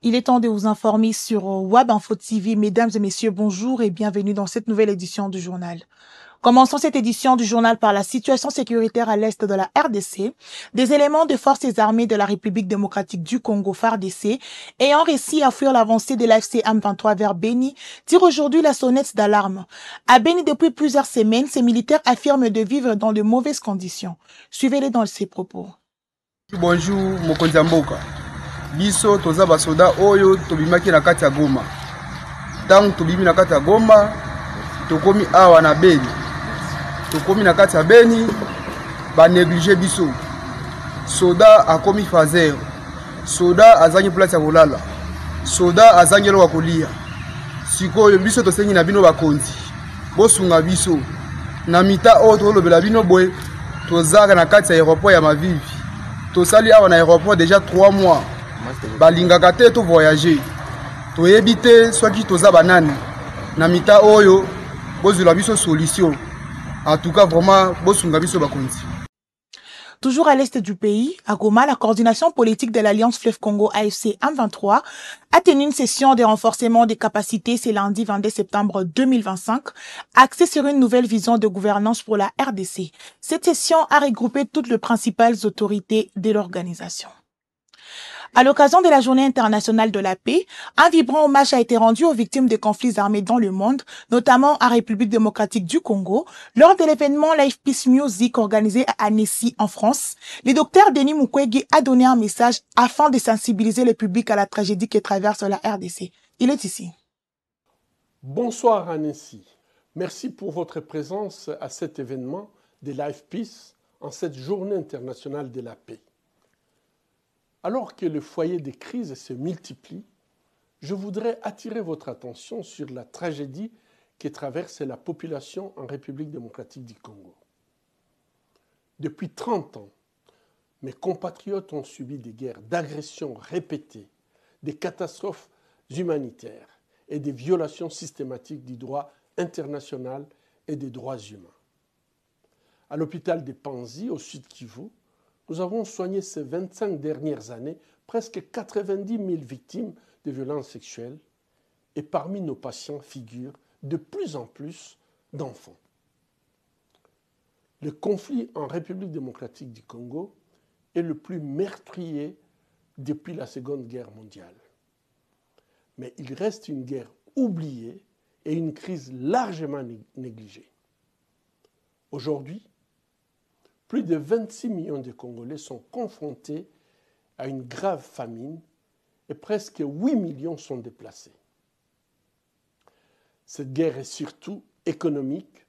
Il est temps de vous informer sur Web Info TV. Mesdames et messieurs, bonjour et bienvenue dans cette nouvelle édition du journal. Commençons cette édition du journal par la situation sécuritaire à l'est de la RDC. Des éléments de forces armées de la République démocratique du Congo, FARDC, ayant réussi à fuir l'avancée de l'AFC M23 vers Beni, tirent aujourd'hui la sonnette d'alarme. À Beni, depuis plusieurs semaines, ces militaires affirment de vivre dans de mauvaises conditions. Suivez-les dans ces propos. Bonjour, mokonzi ya mboka. Biso toza basoda oyo tobimaki na kati ya Goma. Tangu tobimi na kati ya Goma, tokomi awa na Beni. Tokomi na kati ya Beni, ba négligé biso. Soda akomi fazer. Soda azangi place ya kolala. Soda azangi eloko kolia. Sikoyo biso tosengi na bino bakonzi. Bosunga biso. Na mita oyo tolobela bino boye, tozaka na kati ya aéroport ya Mavivi. Tosali awa na aéroport déjà 3 mois. Balingaka te to voyager. Toyebi te soki toza banani. Na mita oyo bozula biso solution. En tout cas vraiment bosunga biso bakonzi. Toujours à l'est du pays, à Goma, la coordination politique de l'Alliance Fleuve Congo AFC M23 a tenu une session de renforcement des capacités ce lundi 22 septembre 2025, axée sur une nouvelle vision de gouvernance pour la RDC. Cette session a regroupé toutes les principales autorités de l'organisation. À l'occasion de la Journée internationale de la paix, un vibrant hommage a été rendu aux victimes des conflits armés dans le monde, notamment en République démocratique du Congo. Lors de l'événement Life Peace Music organisé à Annecy en France, le docteur Denis Mukwege a donné un message afin de sensibiliser le public à la tragédie que traverse la RDC. Il est ici. Bonsoir Annecy. Merci pour votre présence à cet événement de Life Peace en cette Journée internationale de la paix. Alors que le foyer des crises se multiplie, je voudrais attirer votre attention sur la tragédie qui traverse la population en République démocratique du Congo. Depuis 30 ans, mes compatriotes ont subi des guerres d'agressions répétées, des catastrophes humanitaires et des violations systématiques du droit international et des droits humains. À l'hôpital de Panzi, au sud Kivu, nous avons soigné ces 25 dernières années presque 90 000 victimes de violences sexuelles et parmi nos patients figurent de plus en plus d'enfants. Le conflit en République démocratique du Congo est le plus meurtrier depuis la Seconde Guerre mondiale. Mais il reste une guerre oubliée et une crise largement négligée. Aujourd'hui, plus de 26 millions de Congolais sont confrontés à une grave famine et presque 8 millions sont déplacés. Cette guerre est surtout économique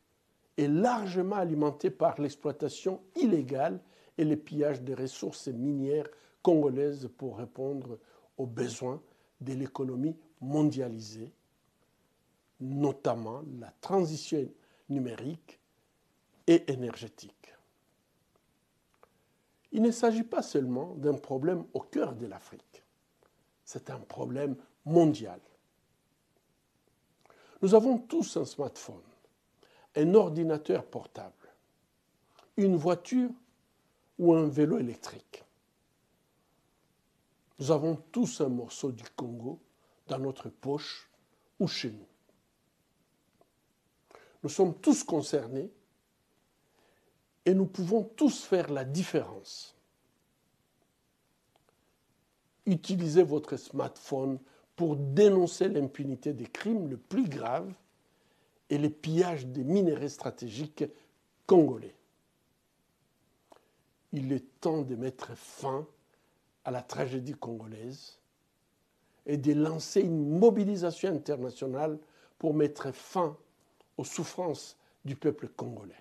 et largement alimentée par l'exploitation illégale et le pillage des ressources minières congolaises pour répondre aux besoins de l'économie mondialisée, notamment la transition numérique et énergétique. Il ne s'agit pas seulement d'un problème au cœur de l'Afrique, c'est un problème mondial. Nous avons tous un smartphone, un ordinateur portable, une voiture ou un vélo électrique. Nous avons tous un morceau du Congo dans notre poche ou chez nous. Nous sommes tous concernés et nous pouvons tous faire la différence. Utilisez votre smartphone pour dénoncer l'impunité des crimes les plus graves et les pillages des minerais stratégiques congolais. Il est temps de mettre fin à la tragédie congolaise et de lancer une mobilisation internationale pour mettre fin aux souffrances du peuple congolais.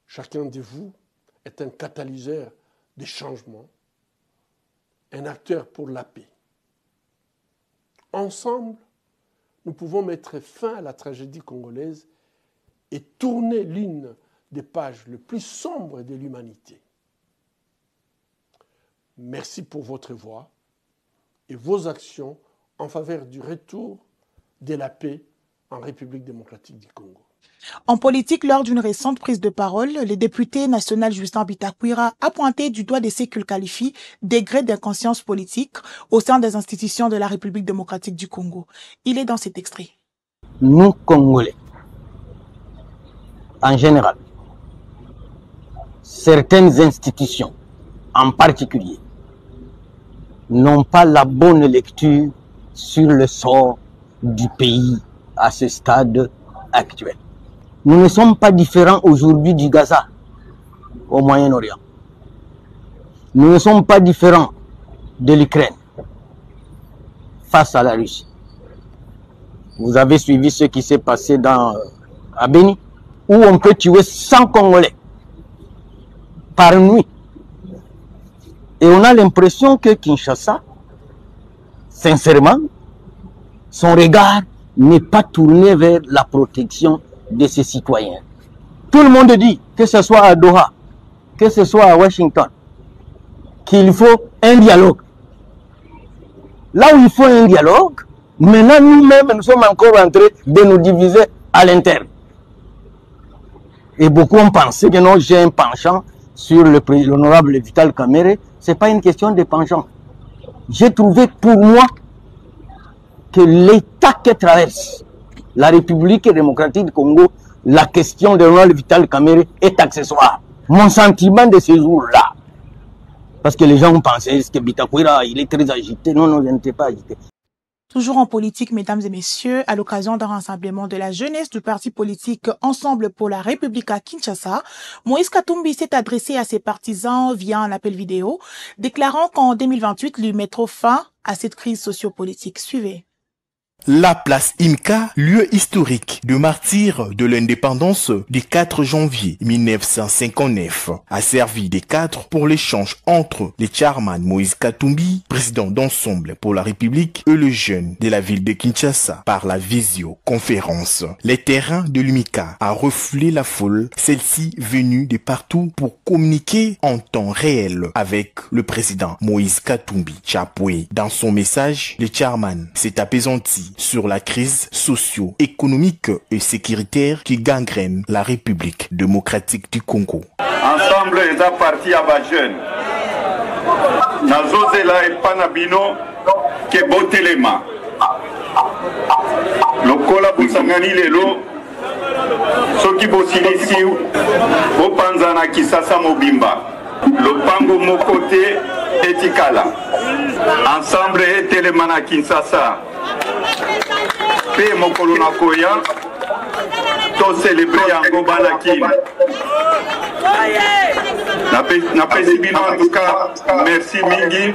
Chacun de vous est un catalyseur des changements, un acteur pour la paix. Ensemble, nous pouvons mettre fin à la tragédie congolaise et tourner l'une des pages les plus sombres de l'humanité. Merci pour votre voix et vos actions en faveur du retour de la paix en République démocratique du Congo. En politique, lors d'une récente prise de parole, le député national Justin Bitakwira a pointé du doigt de ce qu'il qualifie degré d'inconscience politique au sein des institutions de la République démocratique du Congo. Il est dans cet extrait. Nous, Congolais, en général, certaines institutions, en particulier, n'ont pas la bonne lecture sur le sort du pays à ce stade actuel. Nous ne sommes pas différents aujourd'hui du Gaza au Moyen-Orient. Nous ne sommes pas différents de l'Ukraine face à la Russie. Vous avez suivi ce qui s'est passé à Béni, où on peut tuer 100 Congolais par nuit. Et on a l'impression que Kinshasa, sincèrement, son regard n'est pas tourné vers la protection de ses citoyens. Tout le monde dit, que ce soit à Doha, que ce soit à Washington, qu'il faut un dialogue. Là où il faut un dialogue, maintenant nous-mêmes nous sommes encore en train de nous diviser à l'interne. Et beaucoup ont pensé que non, j'ai un penchant sur l'honorable Vital Kamerhe. Ce n'est pas une question de penchant. J'ai trouvé pour moi que l'état que traverse la République démocratique du Congo, la question de l'honorable Vital Kamerhe est accessoire. Mon sentiment de ce jour-là, parce que les gens ont pensé que Bitakwira, il est très agité. Non, non, je n'étais pas agité. Toujours en politique, mesdames et messieurs, à l'occasion d'un rassemblement de la jeunesse du parti politique Ensemble pour la République à Kinshasa, Moïse Katumbi s'est adressé à ses partisans via un appel vidéo, déclarant qu'en 2028, lui mettra fin à cette crise sociopolitique. Suivez. La place Imka, lieu historique de martyr de l'indépendance du 4 janvier 1959, a servi de cadre pour l'échange entre le chairman Moïse Katumbi, président d'Ensemble pour la République, et le jeune de la ville de Kinshasa par la visioconférence. Les terrains de l'Imka a refoulé la foule, celle-ci venue de partout pour communiquer en temps réel avec le président Moïse Katumbi. Chapoué, dans son message, le chairman s'est apaisanti sur la crise socio-économique et sécuritaire qui gangrène la République démocratique du Congo. Ensemble, les a partis à la jeune. Nazozela et Panabino, que botelema. Lokola Busangani Lelo, Soki Bosilisi, Bopanzana Kisasa Mobimba, Lopango Mokote Etikala. Ensemble, et Telemana Kinsasa. Pe mokolo na koya to célébrer yango balakin na pesi bino en tout cas merci mingi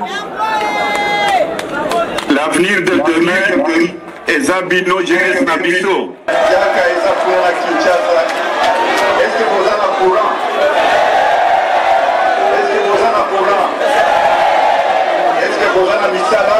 l'avenir de demain eza bino jeunesse na biso yaka eza pour la Kinshasa. Est-ce que vous êtes au courant? Est-ce que vous êtes au courant? Est-ce que vous êtes à Misala?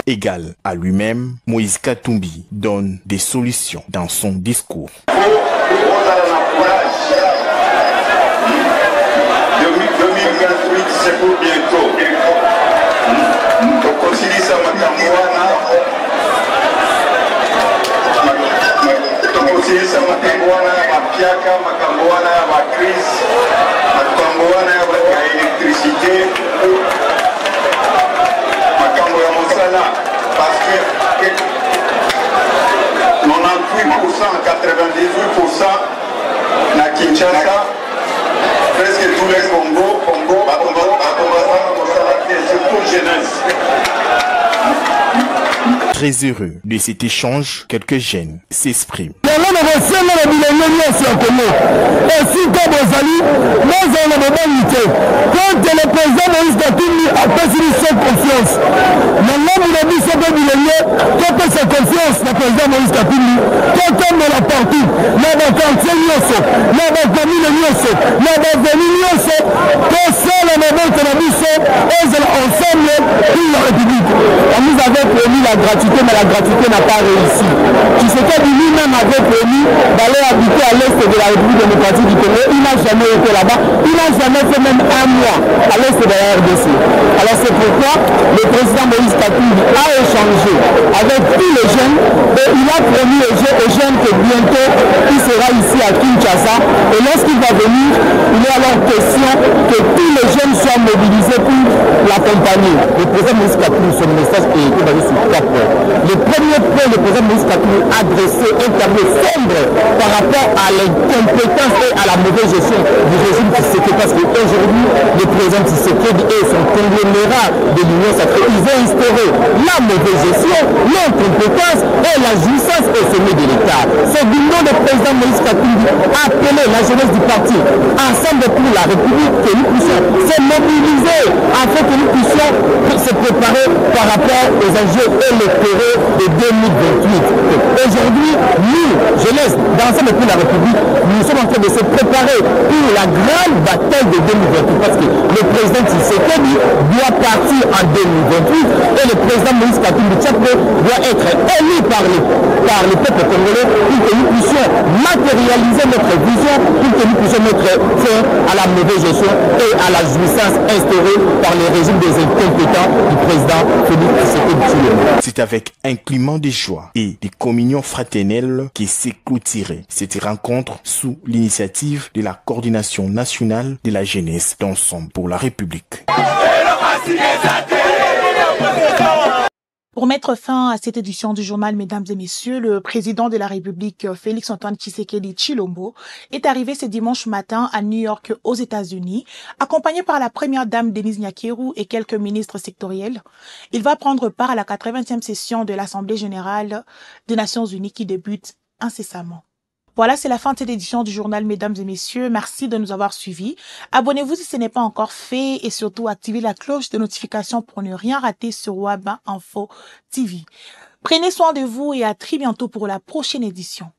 Égal à lui-même, Moïse Katumbi donne des solutions dans son discours. 2028, c'est pour bientôt. Tokosilisa makambo wana ya mapiaka, makambo wana ya bakrise, makambo wana ya électricité, makambo ya mosala, parce que 98%, 98% na Kinshasa, presque tous les Congo, surtout jeunesse. Très heureux de cet échange, quelques jeunes s'expriment. Confiance la révolte de la mission, ensemble pour la République. On nous avait promis la gratuité, mais la gratuité n'a pas réussi. Tshisekedi lui-même avait promis d'aller habiter à l'est de la République démocratique du Congo. Il n'a jamais été là-bas. Il n'a jamais fait même un mois à l'est de la RDC. Alors c'est pourquoi le président Moïse Katumbi a échangé avec tous les jeunes et il a promis aux jeunes que bientôt il sera ici à Kinshasa. Et lorsqu'il va venir, il est alors question que tous les jeunes soient mobilisés pour l'accompagner. Le président Moïse Katumbi, son message est été basé sur 4 points. Le premier point, le président Moïse Katumbi a dressé un tableau sombre par rapport à l'incompétence et à la mauvaise gestion du régime Tshisekedi, parce qu'aujourd'hui, le président Tshisekedi et son conglomérat de l'Union sacrée, ils ont instauré la mauvaise gestion, l'incompétence et la jouissance au sommet de l'État. C'est du nom du président Moïse Katumbi a appelé la jeunesse du parti Ensemble pour la République que nous puissions se mobiliser afin que nous puissions se préparer par rapport aux enjeux électoraux de 2028. Aujourd'hui, nous, jeunesse d'Ensemble pour la République, nous sommes en train de se préparer pour la grande bataille de 2028 parce que le président Tshisekedi doit partir en 2028 et le président Moïse Katumbi doit être élu par le peuple congolais pour que nous puissions matérialiser notre vision, pour que nous puissions mettre fin à la mauvaise gestion et à la jouissance instaurée par le régime des incompétents du président Félix Tshisekedi. C'est avec un climat de joie et de communion fraternelle qui s'est clôturée cette rencontre sous l'initiative de la Coordination nationale de la jeunesse d'Ensemble pour la République. Pour mettre fin à cette édition du journal, mesdames et messieurs, le président de la République, Félix-Antoine Tshisekedi Tshilombo, est arrivé ce dimanche matin à New York, aux États-Unis, accompagné par la première dame Denise Nyakeru et quelques ministres sectoriels. Il va prendre part à la 80e session de l'Assemblée générale des Nations unies qui débute incessamment. Voilà, c'est la fin de cette édition du journal, mesdames et messieurs. Merci de nous avoir suivis. Abonnez-vous si ce n'est pas encore fait et surtout activez la cloche de notification pour ne rien rater sur Waba Info TV. Prenez soin de vous et à très bientôt pour la prochaine édition.